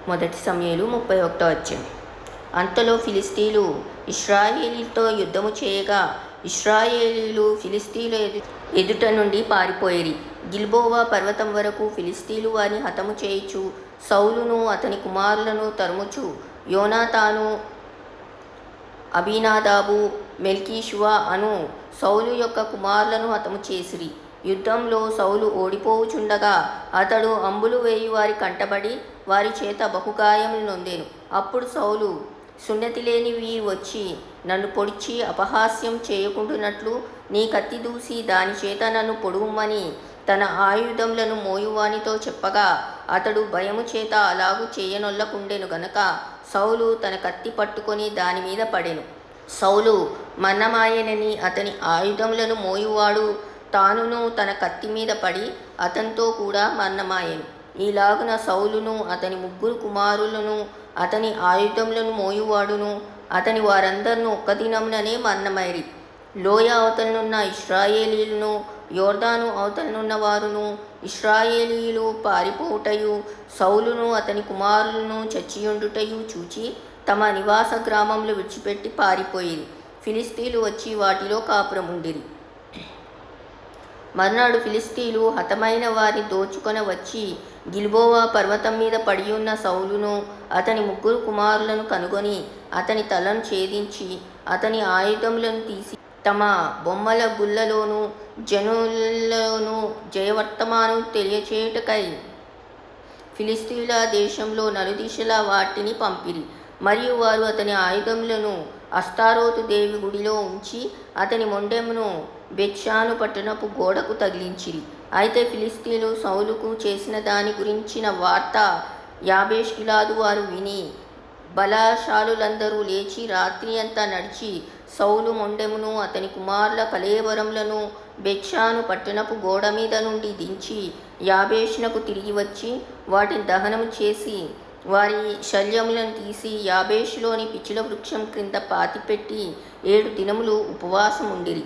మొదటి సమూయేలు 31వ అధ్యాయం. అంతలో ఫిలిష్తీయులు ఇశ్రాయేలీయులతో యుద్ధము చేయగా ఇశ్రాయేలీయులు ఫిలిష్తీయుల ఎదుట నుండి పారిపోయిరి. గిల్బోవ పర్వతం వరకు ఫిలిష్తీయులు వారిని హతము చేయుచు సౌలును అతని కుమారులను తరుముచు యోనాతాను, అబీనాదాబు, మెల్కీషువ అను సౌలు యొక్క కుమారులను హతము చేసిరి. యుద్ధంలో సౌలు ఓడిపోవుచుండగా అతడు అంబులు వేయి వారి కంటబడి వారి చేత బహుగాయములు నొందెను. అప్పుడు సౌలు, సున్నతి లేనివి వచ్చి నన్ను పొడిచి అపహాస్యం చేయకుండునట్లు నీ కత్తి దూసి దాని చేత నన్ను పొడువుమని తన ఆయుధములను మోయువానితో చెప్పగా అతడు భయము చేత అలాగు చేయనొల్లకుండెను గనక సౌలు తన కత్తి పట్టుకొని దాని మీద పడెను. సౌలు మరణమాయెనని అతని ఆయుధములను మోయువాడు తానును తన కత్తి మీద పడి అతనితో కూడా మరణమాయెను. ఈలాగున సౌలును అతని 3 కుమారులను అతని ఆయుధములను మోయువాడును అతని వారందరినూ ఒక్క దినముననే మరణమైరి. లోయ అవతలనున్న ఇశ్రాయేలీయులను యోర్దాను అవతలనున్న వారును ఇశ్రాయేలీయులు పారిపోవుటయు సౌలును అతని కుమారులను చచ్చియుండుటయు చూచి తమ నివాస గ్రామములు విడిచిపెట్టి పారిపోయిరి. ఫిలిష్తీయులు వచ్చి వాటిలో కాపురముండిరి. మర్నాడు ఫిలిష్తీయులు హతమైన వారిని దోచుకొన వచ్చి గిల్బోవా పర్వతం మీద పడియున్న సౌలును అతని 3 కుమారులను కనుగొని అతని తలను ఛేదించి అతని ఆయుధములను తీసి తమ బొమ్మల గుళ్ళలోను జనులలోను జయవర్తమానం తెలియచేయుటకై ఫిలిష్తీయుల దేశంలో నలుదిశలా వాటిని పంపిరి. మరియు వారు అతని ఆయుధములను అస్తారోతు దేవి గుడిలో ఉంచి అతని మొండెమును బెత్షాను పట్టణపు గోడకు తగిలించిరి. అయితే ఫిలిష్తీయులు సౌలుకు చేసిన దాని గురించిన వార్త యాబేష్ గిలాదు వారు విని బలశాలులందరూ లేచి రాత్రి అంతా నడిచి సౌలు మొండెమును అతని కుమారుల కళేబరములను బెత్షాను పట్టణపు గోడ మీద నుండి దించి యాబేషునకు తిరిగి వచ్చి వాటిని దహనము చేసి వారి శల్యములను తీసి యాబేషులోని పిచ్చుల వృక్షం క్రింద పాతిపెట్టి 7 దినములు ఉపవాసముండిరి.